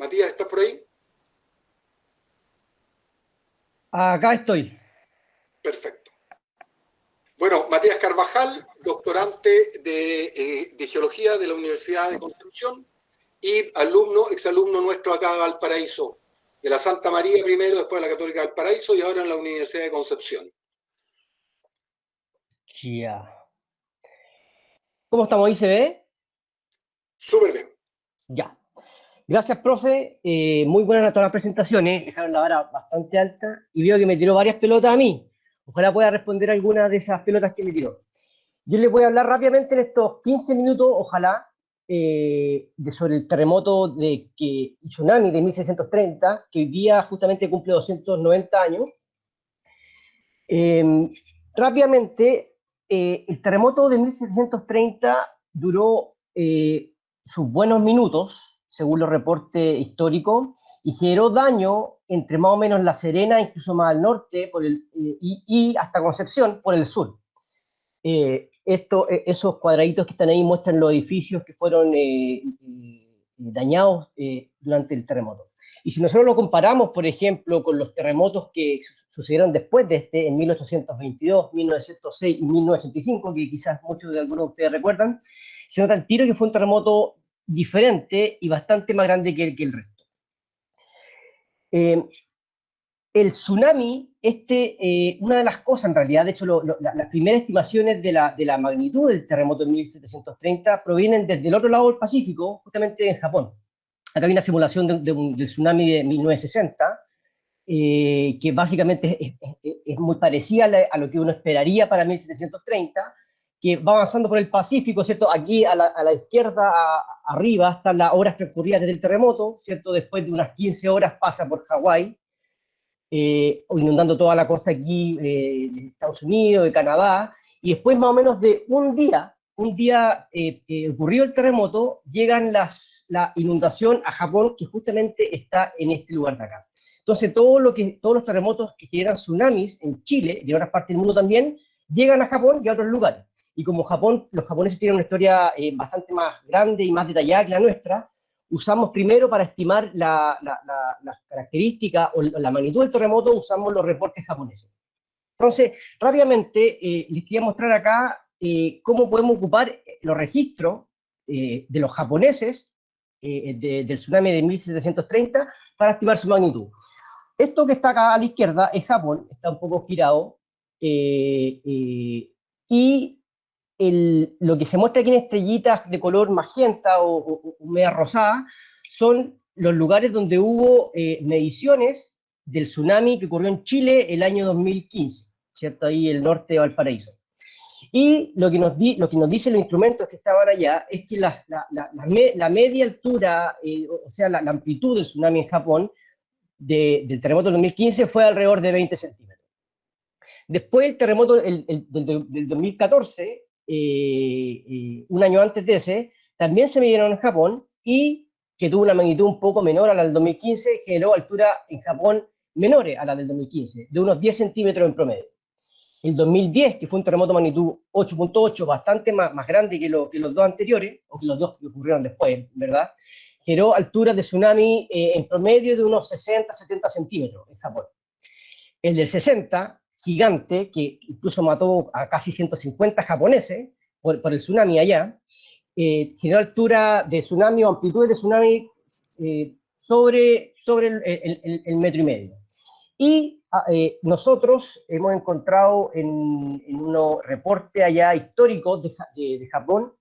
Matías, ¿estás por ahí? Acá estoy. Perfecto. Bueno, Matías Carvajal, doctorante de Geología de la Universidad de Concepción y exalumno nuestro acá de Valparaíso, de la Santa María primero, después de la Católica de Valparaíso y ahora en la Universidad de Concepción. Ya. ¿Cómo estamos ahí? ¿Se ve? Súper bien. Ya. Gracias, profe. Muy buenas todas las presentaciones. Dejaron la vara bastante alta y veo que me tiró varias pelotas a mí. Ojalá pueda responder alguna de esas pelotas que me tiró. Yo les voy a hablar rápidamente en estos 15 minutos, ojalá, sobre el terremoto y tsunami de 1630, que hoy día justamente cumple 290 años. Eh, Rápidamente, el terremoto de 1730 duró sus buenos minutos, según los reportes históricos, y generó daño entre más o menos La Serena, incluso más al norte, y hasta Concepción por el sur. Esos cuadraditos que están ahí muestran los edificios que fueron dañados durante el terremoto. Y si nosotros lo comparamos, por ejemplo, con los terremotos que sucedieron después de este, en 1822, 1906 y 1985, que quizás muchos de algunos de ustedes recuerdan, se nota el tiro que fue un terremoto diferente y bastante más grande que el resto. Eh, el tsunami, una de las cosas en realidad, de hecho, las primeras estimaciones de la magnitud del terremoto en 1730 provienen desde el otro lado del Pacífico, justamente en Japón. Acá hay una simulación del tsunami de 1960, que básicamente es muy parecida a lo que uno esperaría para 1730, que va avanzando por el Pacífico, ¿cierto? Aquí a la izquierda, arriba, están las horas transcurridas desde el terremoto, ¿cierto? Después de unas 15 horas pasa por Hawái, inundando toda la costa aquí de Estados Unidos, de Canadá, y después más o menos de un día ocurrió el terremoto, llegan la inundación a Japón, que justamente está en este lugar de acá. Entonces, todos los terremotos que generan tsunamis en Chile y en otras partes del mundo también, llegan a Japón y a otros lugares. Y como los japoneses tienen una historia bastante más grande y más detallada que la nuestra, usamos primero para estimar las características o la magnitud del terremoto, usamos los reportes japoneses. Entonces, rápidamente, les quería mostrar acá cómo podemos ocupar los registros de los japoneses del tsunami de 1730 para estimar su magnitud. Esto que está acá a la izquierda es Japón, está un poco girado, y lo que se muestra aquí en estrellitas de color magenta o media rosada son los lugares donde hubo mediciones del tsunami que ocurrió en Chile el año 2015, ¿cierto? Ahí el norte de Valparaíso. Y lo que nos dicen los instrumentos que estaban allá es que la media altura, o sea, la amplitud del tsunami en Japón del terremoto del 2015 fue alrededor de 20 centímetros. Después el terremoto del 2014, un año antes de ese, también se midieron en Japón y que tuvo una magnitud un poco menor a la del 2015, generó altura en Japón menores a la del 2015, de unos 10 centímetros en promedio. El 2010, que fue un terremoto de magnitud 8.8, bastante más grande que los dos anteriores, o que los dos que ocurrieron después, ¿verdad? Generó alturas de tsunami en promedio de unos 60-70 centímetros en Japón. El del 60, gigante, que incluso mató a casi 150 japoneses por el tsunami allá, generó altura de tsunami o amplitud de tsunami sobre el metro y medio. Y nosotros hemos encontrado en unos reportes allá históricos de Japón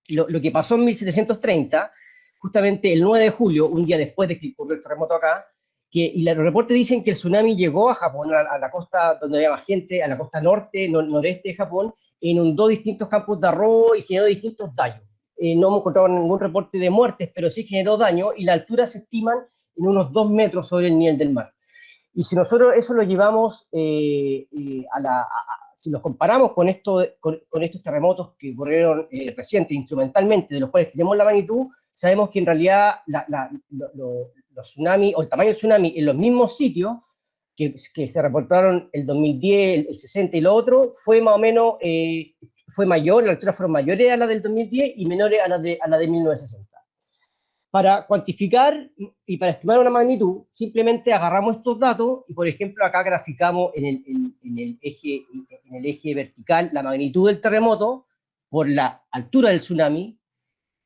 lo que pasó en 1730, justamente el 9 de julio, un día después de que ocurrió el terremoto acá, y los reportes dicen que el tsunami llegó a Japón, a la costa donde había más gente, a la costa norte, noreste de Japón, inundó distintos campos de arroz y generó distintos daños. No hemos encontrado ningún reporte de muertes, pero sí generó daño y la altura se estiman en unos 2 metros sobre el nivel del mar. Y si nosotros eso lo llevamos si los comparamos con estos terremotos que ocurrieron recientes, instrumentalmente, de los cuales tenemos la magnitud, sabemos que en realidad los tsunamis, o el tamaño del tsunami en los mismos sitios que se reportaron el 2010, el 60 y lo otro, fue más o menos, fue mayor, las alturas fueron mayores a la del 2010 y menores a la de 1960. Para cuantificar y para estimar una magnitud, simplemente agarramos estos datos y, por ejemplo, acá graficamos en el eje vertical la magnitud del terremoto por la altura del tsunami,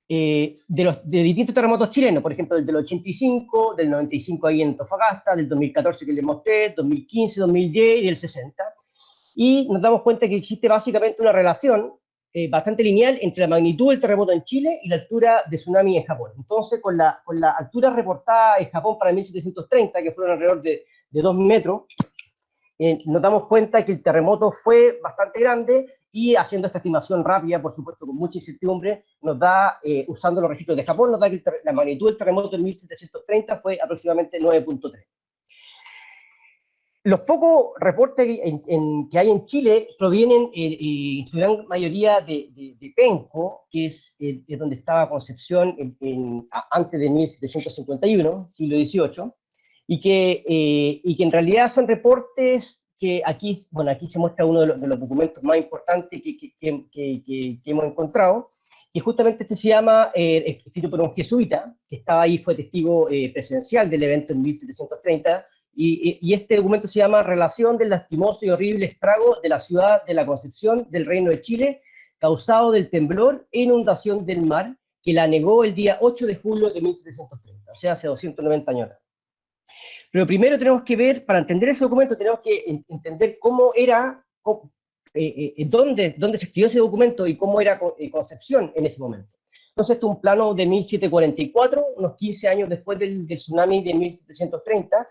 de distintos terremotos chilenos, por ejemplo, del 85, del 95 ahí en Antofagasta, del 2014 que les mostré, 2015, 2010 y del 60. Y nos damos cuenta que existe básicamente una relación bastante lineal entre la magnitud del terremoto en Chile y la altura de tsunami en Japón. Entonces, con la altura reportada en Japón para 1730, que fueron alrededor de 2 metros, nos damos cuenta que el terremoto fue bastante grande y haciendo esta estimación rápida, por supuesto, con mucha incertidumbre, nos da, usando los registros de Japón, nos da que la magnitud del terremoto en 1730 fue aproximadamente 9.3. Los pocos reportes que hay en Chile provienen en su gran mayoría de Penco, que es donde estaba Concepción antes de 1751, siglo XVIII, y que en realidad son reportes que aquí, bueno, aquí se muestra uno de los documentos más importantes que hemos encontrado, que justamente este se llama, escrito por un jesuita, que estaba ahí, fue testigo presencial del evento en 1730, y este documento se llama Relación del lastimoso y horrible estrago de la ciudad de la Concepción del Reino de Chile, causado del temblor e inundación del mar, que la negó el día 8 de julio de 1730, o sea, hace 290 años. Pero primero tenemos que ver, para entender ese documento, tenemos que entender cómo era, dónde se escribió ese documento y cómo era Concepción en ese momento. Entonces, esto es un plano de 1744, unos 15 años después del tsunami de 1730,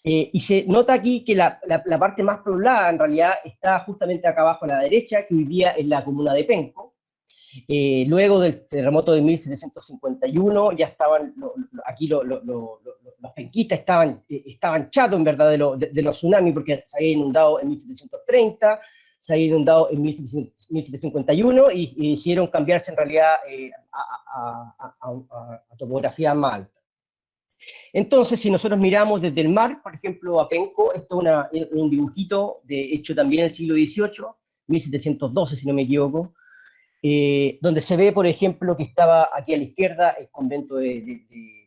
y se nota aquí que la parte más poblada en realidad está justamente acá abajo a la derecha, que hoy día es la comuna de Penco. Luego del terremoto de 1751 ya estaban, aquí los penquistas estaban chatos en verdad de los tsunamis, porque se había inundado en 1730, se había inundado en 1751 y hicieron cambiarse en realidad a topografía más alta. Entonces, si nosotros miramos desde el mar, por ejemplo, a Penco, esto es un dibujito hecho también en el siglo XVIII, 1712 si no me equivoco, donde se ve, por ejemplo, que estaba aquí a la izquierda el convento de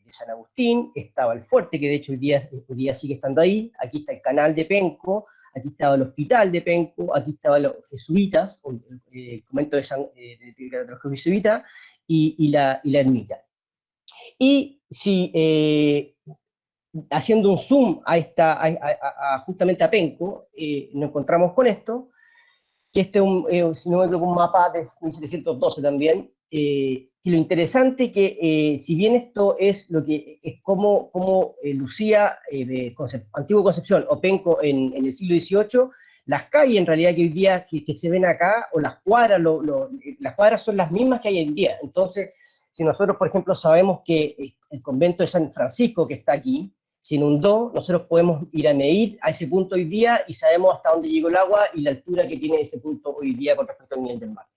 San Agustín, estaba el fuerte, que de hecho hoy día sigue estando ahí, aquí está el canal de Penco, aquí estaba el hospital de Penco, aquí estaban los jesuitas, el convento de los jesuitas, y la ermita. Y si haciendo un zoom justamente a Penco, nos encontramos con esto, que este es si no me equivoco, un mapa de 1712 también, que lo interesante que si bien esto es lo que es como lucía Antiguo Concepción o Penco en el siglo XVIII, las calles en realidad que hoy día que se ven acá, o las cuadras, las cuadras son las mismas que hay hoy en día. Entonces, si nosotros, por ejemplo, sabemos que el convento de San Francisco que está aquí se inundó, nosotros podemos ir a medir a ese punto hoy día y sabemos hasta dónde llegó el agua y la altura que tiene ese punto hoy día con respecto al nivel del mar.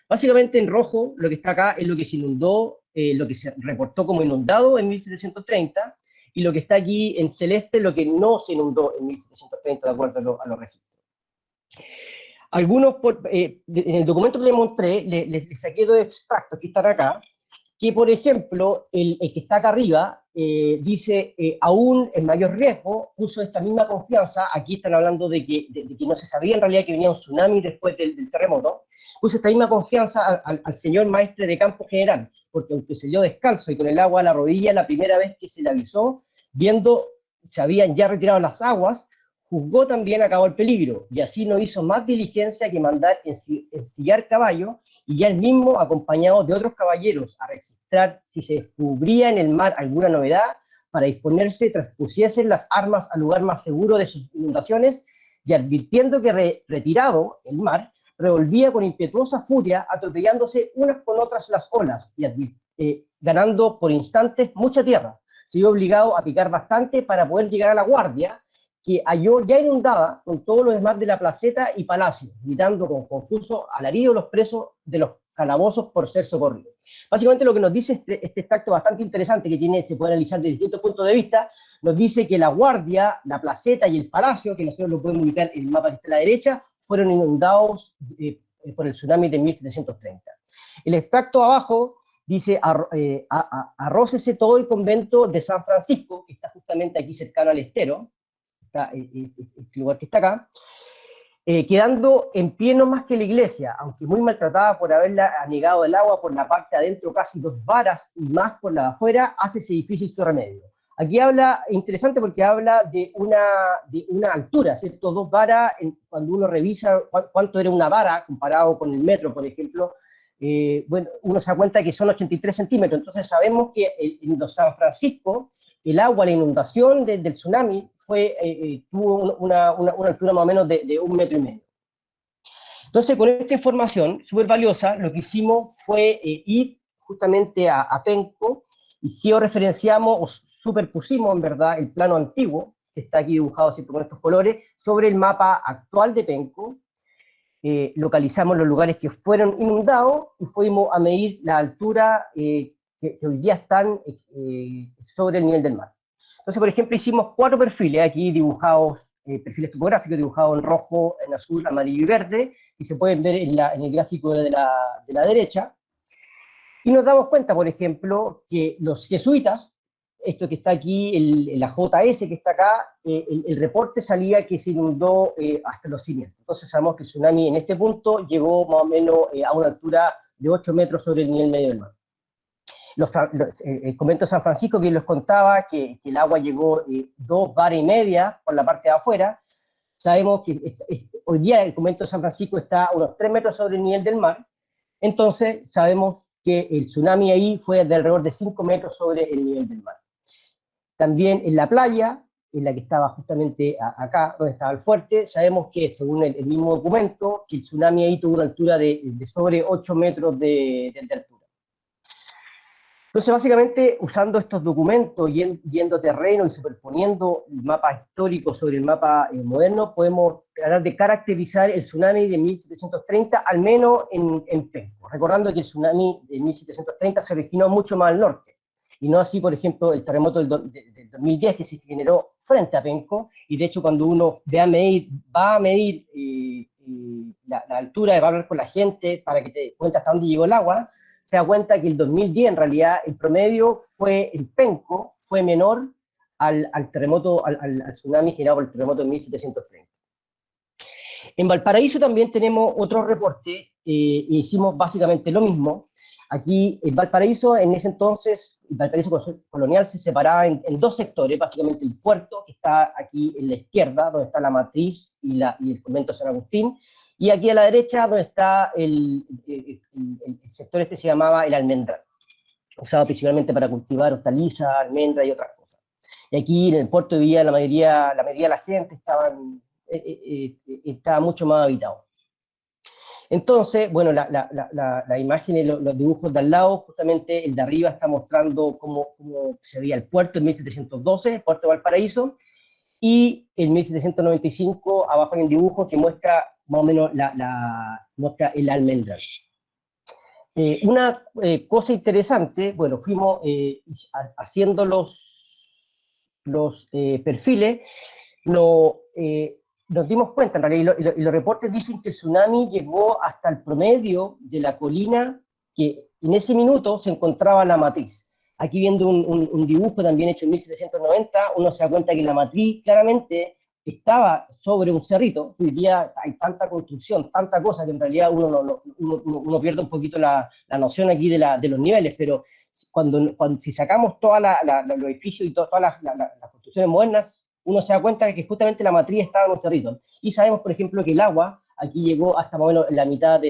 Básicamente en rojo lo que está acá es lo que se inundó, lo que se reportó como inundado en 1730, y lo que está aquí en celeste lo que no se inundó en 1730 de acuerdo a los registros. Algunos, en el documento que les mostré, les saqué dos extractos que están acá, que por ejemplo, el que está acá arriba dice, aún en mayor riesgo, puso esta misma confianza, aquí están hablando de que no se sabía en realidad que venía un tsunami después del terremoto, puso esta misma confianza al señor maestre de campo general, porque aunque se dio descalzo y con el agua a la rodilla, la primera vez que se le avisó, viendo se habían ya retirado las aguas, juzgó también acabó el peligro, y así no hizo más diligencia que mandar ensillar caballo, y ya él mismo, acompañado de otros caballeros, a registrar si se descubría en el mar alguna novedad, para disponerse, transpusiesen las armas al lugar más seguro de sus inundaciones, y advirtiendo que retirado el mar, revolvía con impetuosa furia, atropellándose unas con otras las olas, y ganando por instantes mucha tierra. Se vio obligado a picar bastante para poder llegar a la guardia, que halló ya inundada con todo lo demás de la placeta y palacio, gritando con confuso alarido los presos de los calabozos por ser socorridos. Básicamente lo que nos dice este extracto bastante interesante, que se puede analizar desde distintos puntos de vista, nos dice que la guardia, la placeta y el palacio, que nosotros lo podemos ubicar en el mapa que está a la derecha, fueron inundados por el tsunami de 1730. El extracto abajo dice, arrócese todo el convento de San Francisco, que está justamente aquí cercano al estero, está, este lugar que está acá, quedando en pie no más que la iglesia, aunque muy maltratada por haberla anegado el agua por la parte de adentro, casi 2 varas, y más por la de afuera, hace ese edificio su remedio. Aquí habla, interesante porque habla de una altura, ¿cierto? 2 varas, cuando uno revisa cuánto era una vara comparado con el metro, por ejemplo, bueno, uno se da cuenta que son 83 centímetros, entonces sabemos que en San Francisco el agua, la inundación del tsunami, tuvo una altura más o menos de 1,5 metros. Entonces, con esta información súper valiosa, lo que hicimos fue ir justamente a Penco y georreferenciamos o superpusimos, en verdad, el plano antiguo, que está aquí dibujado, ¿cierto?, con estos colores, sobre el mapa actual de Penco. Localizamos los lugares que fueron inundados y fuimos a medir la altura que hoy día están sobre el nivel del mar. Entonces, por ejemplo, hicimos 4 perfiles aquí dibujados, perfiles topográficos dibujados en rojo, en azul, amarillo y verde, y se pueden ver en el gráfico de la derecha. Y nos damos cuenta, por ejemplo, que los jesuitas, esto que está aquí, la JS que está acá, el reporte salía que se inundó hasta los cimientos. Entonces sabemos que el tsunami en este punto llegó más o menos a una altura de 8 metros sobre el nivel medio del mar. El convento de San Francisco, que les contaba que el agua llegó 2,5 varas por la parte de afuera. Sabemos que hoy día el convento de San Francisco está a unos 3 metros sobre el nivel del mar. Entonces sabemos que el tsunami ahí fue de alrededor de 5 metros sobre el nivel del mar. También en la playa, en la que estaba justamente acá, donde estaba el fuerte, sabemos que, según el mismo documento, que el tsunami ahí tuvo una altura de sobre 8 metros de altura. Entonces, básicamente, usando estos documentos, yendo terreno y superponiendo el mapa histórico sobre el mapa moderno, podemos tratar de caracterizar el tsunami de 1730, al menos en Penco. Recordando que el tsunami de 1730 se originó mucho más al norte, y no así, por ejemplo, el terremoto del 2010, que se generó frente a Penco, y de hecho, cuando uno va a medir la altura, va a hablar con la gente para que te cuente hasta dónde llegó el agua, se da cuenta que el 2010, en realidad, el promedio en Penco fue menor al terremoto, al tsunami generado por el terremoto de 1730. En Valparaíso también tenemos otro reporte, y hicimos básicamente lo mismo. Aquí, en Valparaíso, en ese entonces, el Valparaíso colonial se separaba en 2 sectores, básicamente el puerto, que está aquí en la izquierda, donde está la matriz y el convento de San Agustín, y aquí a la derecha, donde está el sector este, se llamaba el almendral, usado principalmente para cultivar hortalizas, almendras y otras cosas. Y aquí en el puerto vivía la mayoría de la gente, estaba mucho más habitado. Entonces, bueno, la imagen y los dibujos de al lado, justamente el de arriba está mostrando cómo se veía el puerto en 1712, el puerto de Valparaíso, y en 1795 abajo hay un dibujo que muestra más o menos muestra el almendral. Una cosa interesante, bueno, fuimos haciendo los perfiles, nos dimos cuenta, en realidad, y los reportes dicen que el tsunami llegó hasta el promedio de la colina que en ese minuto se encontraba la matriz. Aquí viendo un dibujo también hecho en 1790, uno se da cuenta que la matriz claramente estaba sobre un cerrito. Hoy día hay tanta construcción, tanta cosa, que en realidad uno pierde un poquito la noción aquí de los niveles, pero si sacamos todos los edificios y todas las construcciones modernas, uno se da cuenta de que justamente la matriz estaba en un cerrito. Y sabemos, por ejemplo, que el agua aquí llegó hasta más o menos la mitad de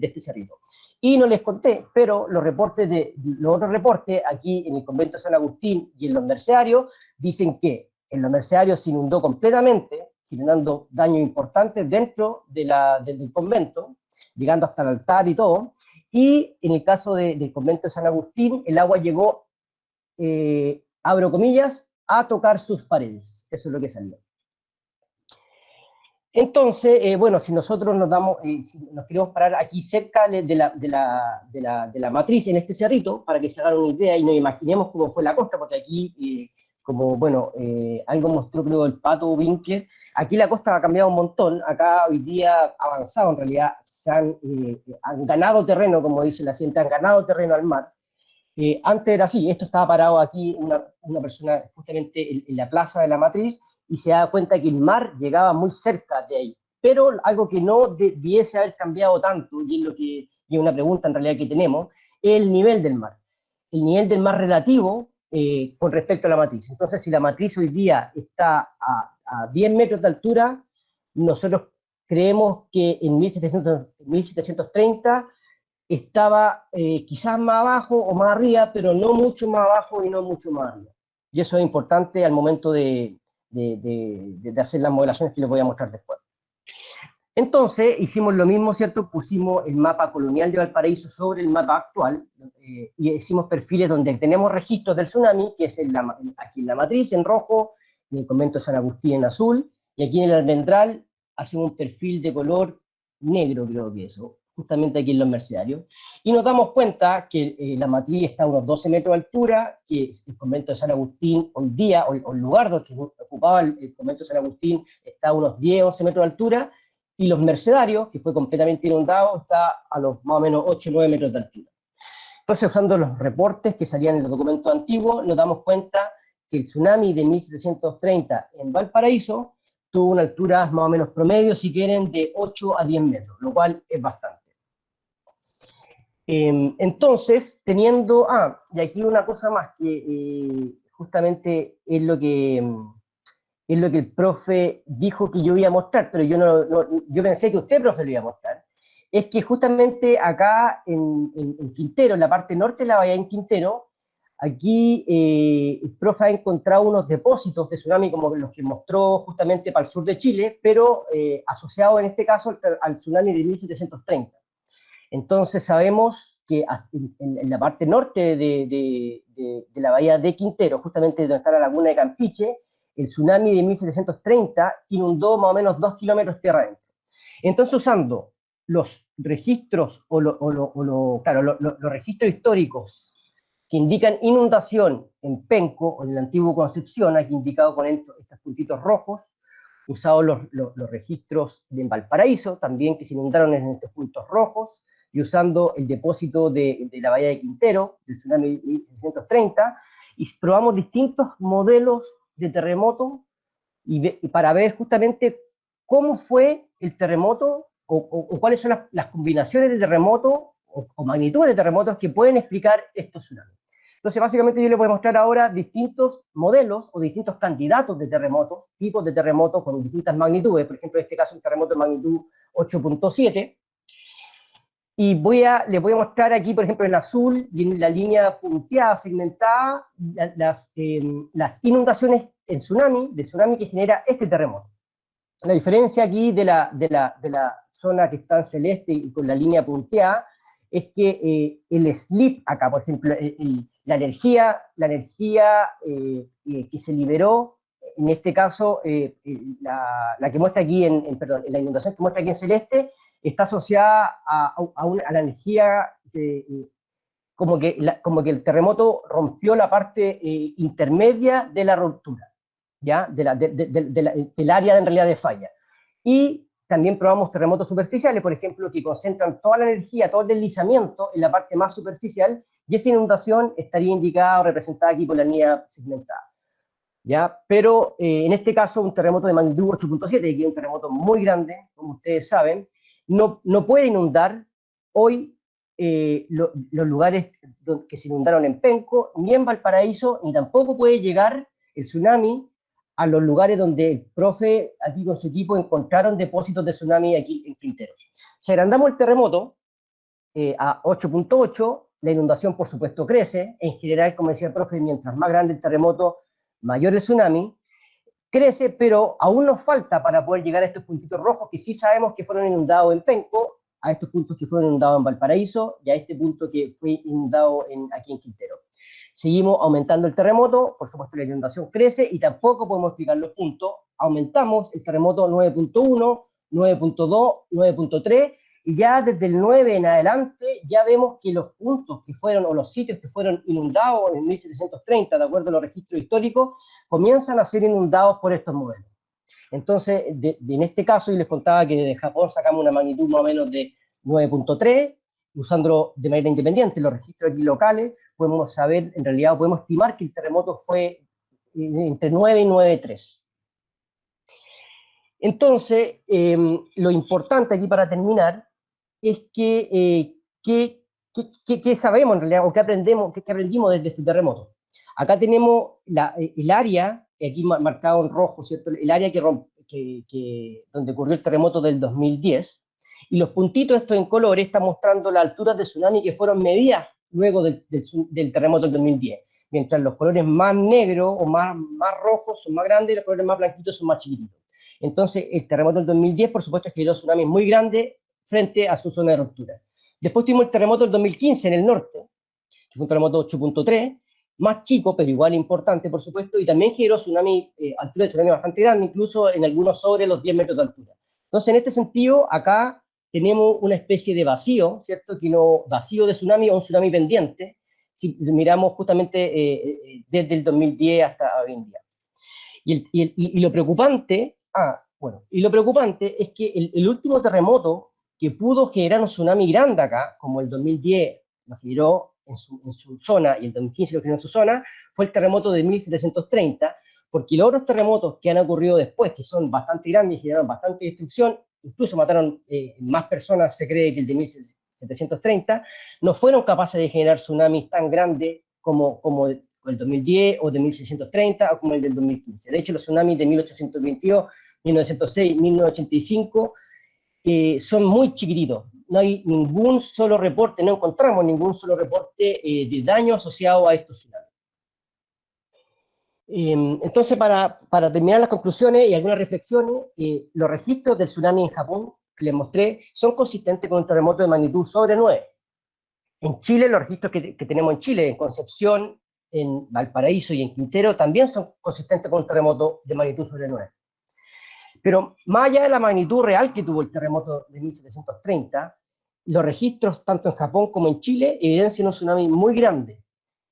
este cerrito. Y no les conté, pero los otros reportes, aquí en el convento de San Agustín y en los mercedarios, dicen que en los mercedarios se inundó completamente, generando daños importantes dentro del convento, llegando hasta el altar y todo. Y en el caso del convento de San Agustín, el agua llegó, abro comillas, a tocar sus paredes. Eso es lo que salió. Entonces, bueno, si nosotros si nos queremos parar aquí cerca de la matriz, en este cerrito, para que se hagan una idea y nos imaginemos cómo fue la costa, porque aquí, como, bueno, algo mostró creo el Pato Winkler, aquí la costa ha cambiado un montón, acá hoy día ha avanzado en realidad, han ganado terreno, como dice la gente, han ganado terreno al mar. Antes era así, esto estaba parado aquí, una persona justamente en la plaza de la Matriz, y se da cuenta que el mar llegaba muy cerca de ahí. Pero algo que no debiese haber cambiado tanto, y es lo que, y es una pregunta en realidad que tenemos, es el nivel del mar. El nivel del mar relativo con respecto a la matriz. Entonces, si la matriz hoy día está a 10 metros de altura, nosotros creemos que en 1730 estaba quizás más abajo o más arriba, pero no mucho más abajo y no mucho más arriba. Y eso es importante al momento de hacer las modelaciones que les voy a mostrar después. Entonces, hicimos lo mismo, ¿cierto? Pusimos el mapa colonial de Valparaíso sobre el mapa actual y hicimos perfiles donde tenemos registros del tsunami, que es aquí en la matriz, en rojo, en el convento de San Agustín en azul, y aquí en el almendral hacemos un perfil de color negro, creo que eso, justamente aquí en los Mercedarios. Y nos damos cuenta que la matriz está a unos 12 metros de altura, que el convento de San Agustín hoy día, o el lugar donde ocupaba el convento de San Agustín, está a unos 10, 11 metros de altura, y los Mercedarios, que fue completamente inundado, está a los más o menos 8 o 9 metros de altura. Entonces, usando los reportes que salían en los documentos antiguos, nos damos cuenta que el tsunami de 1730 en Valparaíso tuvo una altura más o menos promedio, si quieren, de 8 a 10 metros, lo cual es bastante. Entonces, teniendo, y aquí una cosa más que justamente es lo que el profe dijo que yo iba a mostrar, pero yo pensé que usted, profe, lo iba a mostrar, es que justamente acá en Quintero, en la parte norte de la bahía en Quintero, aquí el profe ha encontrado unos depósitos de tsunami como los que mostró justamente para el sur de Chile, pero asociados en este caso al tsunami de 1730. Entonces sabemos que en la parte norte de la bahía de Quintero, justamente donde está la laguna de Campiche, el tsunami de 1730 inundó más o menos 2 kilómetros tierra adentro. Entonces, usando los registros, claro, los registros históricos que indican inundación en Penco, o en el antiguo Concepción, aquí indicado con estos puntitos rojos, usados los registros de Valparaíso, también que se inundaron en estos puntos rojos, y usando el depósito de la bahía de Quintero, del tsunami de 1730, y probamos distintos modelos de terremoto y para ver justamente cómo fue el terremoto o cuáles son las combinaciones de terremoto o magnitudes de terremotos que pueden explicar estos tsunamis. Entonces, básicamente yo les voy a mostrar ahora distintos modelos o distintos candidatos de terremotos, tipos de terremotos con distintas magnitudes. Por ejemplo, en este caso, un terremoto de magnitud 8.7. Y les voy a mostrar aquí, por ejemplo, en azul y en la línea punteada, segmentada, las inundaciones de tsunami que genera este terremoto. La diferencia aquí de la zona que está en celeste y con la línea punteada es que el slip acá, por ejemplo, la energía que se liberó, en este caso, la que muestra aquí, perdón, la inundación que muestra aquí en celeste, está asociada a la energía como que el terremoto rompió la parte intermedia de la ruptura, ¿ya? Del área en realidad de falla. Y también probamos terremotos superficiales, por ejemplo, que concentran toda la energía, todo el deslizamiento en la parte más superficial, y esa inundación estaría indicada o representada aquí por la línea segmentada. ¿Ya? Pero en este caso, un terremoto de magnitud 8.7, que es un terremoto muy grande, como ustedes saben, no puede inundar hoy los lugares que se inundaron en Penco, ni en Valparaíso, ni tampoco puede llegar el tsunami a los lugares donde el profe aquí con su equipo encontraron depósitos de tsunami aquí en Quintero. Si agrandamos el terremoto a 8.8, la inundación por supuesto crece. En general, como decía el profe, mientras más grande el terremoto, mayor el tsunami, crece, pero aún nos falta para poder llegar a estos puntitos rojos que sí sabemos que fueron inundados en Penco, a estos puntos que fueron inundados en Valparaíso y a este punto que fue inundado aquí en Quintero. Seguimos aumentando el terremoto, por supuesto la inundación crece y tampoco podemos explicar los puntos. Aumentamos el terremoto 9.1, 9.2, 9.3 y ya desde el 9 en adelante ya vemos que los puntos que fueron, o los sitios que fueron inundados en 1730, de acuerdo a los registros históricos, comienzan a ser inundados por estos modelos. Entonces, en este caso, yo les contaba que de Japón sacamos una magnitud más o menos de 9.3, usando de manera independiente los registros aquí locales, podemos saber, en realidad podemos estimar que el terremoto fue entre 9 y 9.3. Entonces, lo importante aquí para terminar es que, ¿qué sabemos en realidad, o qué aprendimos desde este terremoto? Acá tenemos el área, aquí marcado en rojo, ¿cierto? El área donde ocurrió el terremoto del 2010, y los puntitos estos en colores están mostrando las alturas de tsunami que fueron medidas luego del terremoto del 2010, mientras los colores más negros o más rojos son más grandes, y los colores más blanquitos son más chiquititos. Entonces, el terremoto del 2010, por supuesto, generó tsunamis muy grandes frente a su zona de ruptura. Después tuvimos el terremoto del 2015 en el norte, que fue un terremoto 8.3, más chico, pero igual importante, por supuesto, y también generó altura de tsunami bastante grande, incluso en algunos sobre los 10 metros de altura. Entonces, en este sentido, acá tenemos una especie de vacío, ¿cierto? Vacío de tsunami o un tsunami pendiente, si miramos justamente desde el 2010 hasta hoy en día. Y lo preocupante, es que el último terremoto que pudo generar un tsunami grande acá, como el 2010 lo generó en su zona y el 2015 lo generó en su zona, fue el terremoto de 1730, porque los otros terremotos que han ocurrido después, que son bastante grandes y generaron bastante destrucción, incluso mataron más personas, se cree, que el de 1730, no fueron capaces de generar tsunamis tan grandes como el 2010 o de 1630 o como el del 2015. De hecho, los tsunamis de 1822, 1906, 1985 son muy chiquititos. No hay ningún solo reporte, no encontramos ningún solo reporte de daño asociado a estos tsunamis. Entonces, para terminar las conclusiones y algunas reflexiones, los registros del tsunami en Japón que les mostré son consistentes con un terremoto de magnitud sobre 9. En Chile, los registros que tenemos en Chile, en Concepción, en Valparaíso y en Quintero, también son consistentes con un terremoto de magnitud sobre 9. Pero más allá de la magnitud real que tuvo el terremoto de 1730, los registros tanto en Japón como en Chile evidencian un tsunami muy grande,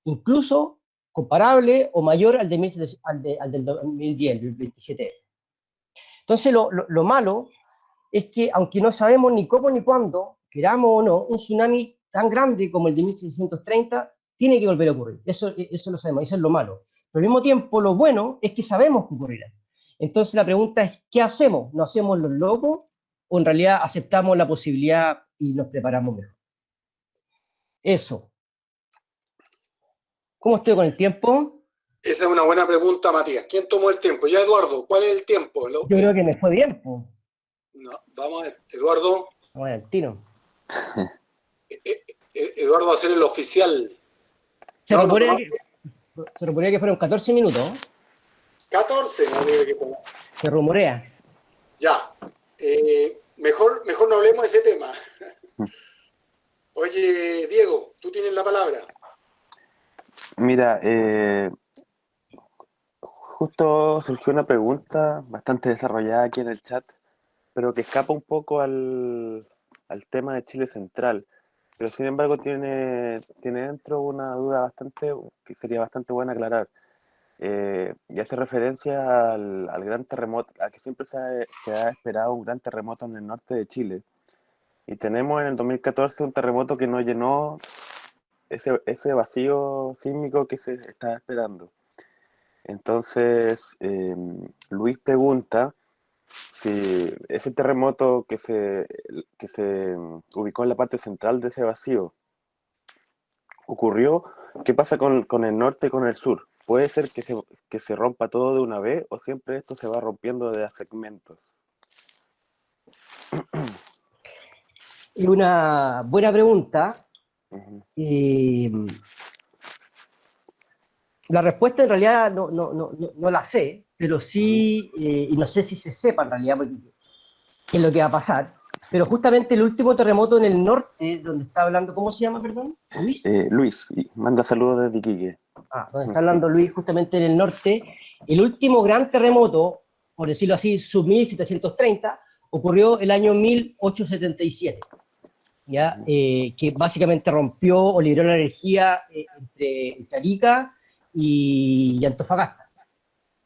incluso comparable o mayor al del 2010, del 27. Entonces, lo malo es que, aunque no sabemos ni cómo ni cuándo, queramos o no, un tsunami tan grande como el de 1630 tiene que volver a ocurrir. Eso lo sabemos, eso es lo malo. Pero al mismo tiempo, lo bueno es que sabemos que ocurrirá. Entonces la pregunta es, ¿qué hacemos? ¿Nos hacemos los locos o en realidad aceptamos la posibilidad y nos preparamos mejor? Eso. ¿Cómo estoy con el tiempo? Esa es una buena pregunta, Matías. ¿Quién tomó el tiempo? Ya, Eduardo, ¿cuál es el tiempo? Yo creo que me fue bien, pues. No, vamos a ver, Eduardo. Vamos al tiro. Eduardo va a ser el oficial. Se rumorea que fueron 14 minutos. 14, no debe que ponga. Se rumorea. Ya. Mejor no hablemos de ese tema. Oye, Diego, tú tienes la palabra. Mira, justo surgió una pregunta bastante desarrollada aquí en el chat, pero que escapa un poco al tema de Chile Central. Pero sin embargo tiene dentro una duda que sería bastante buena aclarar. Y hace referencia al gran terremoto, a que siempre se ha esperado un gran terremoto en el norte de Chile. Y tenemos en el 2014 un terremoto que no llenó ese vacío sísmico que se estaba esperando. Entonces, Luis pregunta si ese terremoto que se ubicó en la parte central de ese vacío ocurrió, ¿qué pasa con el norte y con el sur? ¿Puede ser que se rompa todo de una vez o siempre esto se va rompiendo de a segmentos? Es una buena pregunta. Uh-huh. La respuesta en realidad no la sé, pero sí, y no sé si se sepa en realidad qué es lo que va a pasar, pero justamente el último terremoto en el norte, donde está hablando, ¿cómo se llama, perdón? Luis. Luis, manda saludos desde Iquique. Donde está hablando Luis, justamente en el norte, el último gran terremoto, por decirlo así, sub 1730, ocurrió el año 1877. ¿ya? Que básicamente rompió o liberó la energía entre Arica y Antofagasta.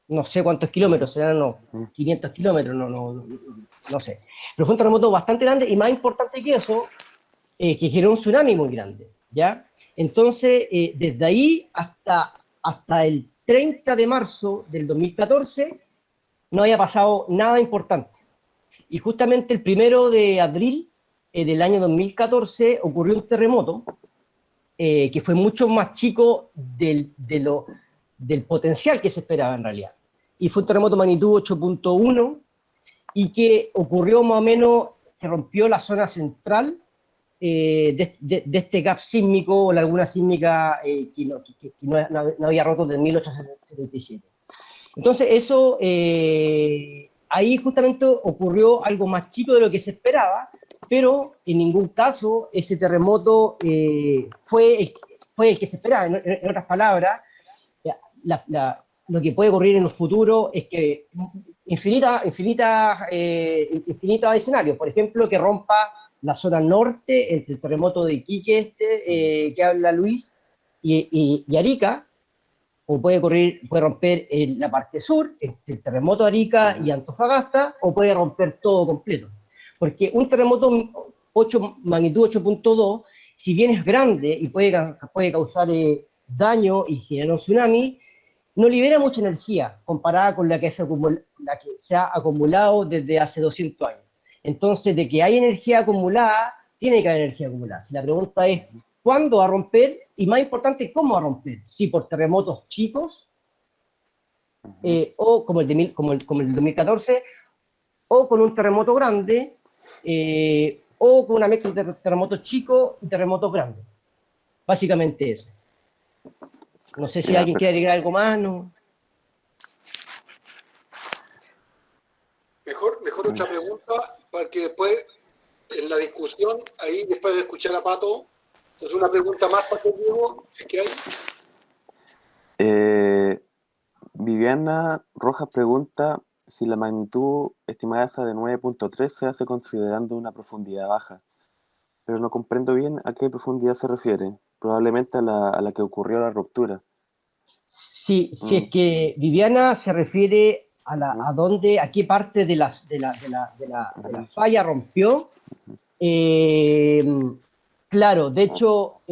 No sé cuántos kilómetros, serán 500 kilómetros, no sé. Pero fue un terremoto bastante grande y más importante que eso, que generó un tsunami muy grande, ¿ya? Entonces, desde ahí hasta el 30 de marzo del 2014 no había pasado nada importante. Y justamente el 1 de abril del año 2014 ocurrió un terremoto que fue mucho más chico del potencial que se esperaba en realidad. Y fue un terremoto magnitud 8.1 y que ocurrió más o menos, que rompió la zona central de este gap sísmico o la laguna sísmica que no había roto desde 1877. Entonces eso, ahí justamente ocurrió algo más chico de lo que se esperaba, pero en ningún caso ese terremoto fue el que se esperaba. En otras palabras, lo que puede ocurrir en el futuro es que infinitos escenarios, por ejemplo, que rompa la zona norte, entre el terremoto de Iquique que habla Luis, y Arica, o puede romper en la parte sur, entre el terremoto de Arica y Antofagasta, o puede romper todo completo. Porque un terremoto magnitud 8.2, si bien es grande y puede causar daño y generar un tsunami, no libera mucha energía comparada con la que se ha acumulado desde hace 200 años. Entonces, de que hay energía acumulada, tiene que haber energía acumulada. Si la pregunta es, ¿cuándo va a romper? Y más importante, ¿cómo va a romper? Si por terremotos chicos, o como el 2014, o con un terremoto grande, o con una mezcla de terremotos chicos y terremotos grandes. Básicamente eso. No sé si alguien quiere agregar algo más, ¿no? Mejor otra pregunta, para que después, en la discusión, ahí después de escuchar a Pato, entonces una pregunta más para que Diego, si es que hay. Viviana Rojas pregunta si la magnitud estimada esa de 9.3 se hace considerando una profundidad baja, pero no comprendo bien a qué profundidad se refiere, probablemente a la que ocurrió la ruptura. Sí, si es que Viviana se refiere a qué parte de la falla rompió. Claro, de hecho,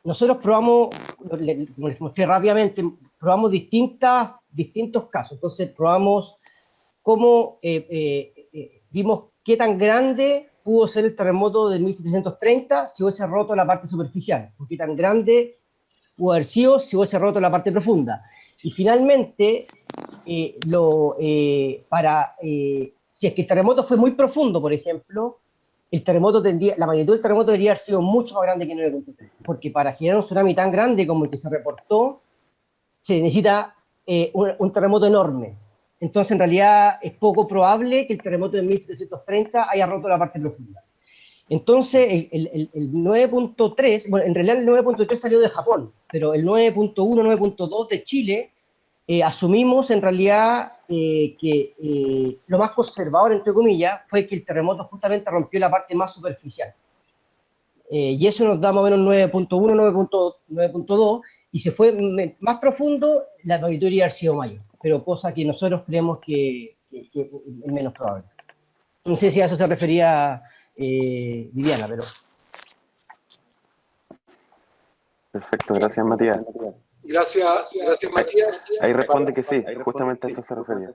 nosotros probamos, como les mostré rápidamente, probamos distintos casos. Entonces probamos cómo vimos qué tan grande pudo ser el terremoto de 1730 si hubiese roto la parte superficial, o qué tan grande pudo haber sido si hubiese roto la parte profunda. Y finalmente, si es que el terremoto fue muy profundo, por ejemplo, la magnitud del terremoto debería haber sido mucho más grande que 9.3, porque para generar un tsunami tan grande como el que se reportó, se necesita un terremoto enorme. Entonces, en realidad, es poco probable que el terremoto de 1730 haya roto la parte profunda. Entonces, el 9.3, bueno, en realidad el 9.3 salió de Japón, pero el 9.1, 9.2 de Chile, asumimos en realidad que lo más conservador, entre comillas, fue que el terremoto justamente rompió la parte más superficial. Y eso nos da más o menos 9.1, 9.2, y si fue más profundo, la magnitud debería haber sido mayor, pero cosa que nosotros creemos que es menos probable. No sé si a eso se refería Viviana, pero... Perfecto, gracias Matías. Gracias Matías. Ahí responde que sí, justamente a eso se refería.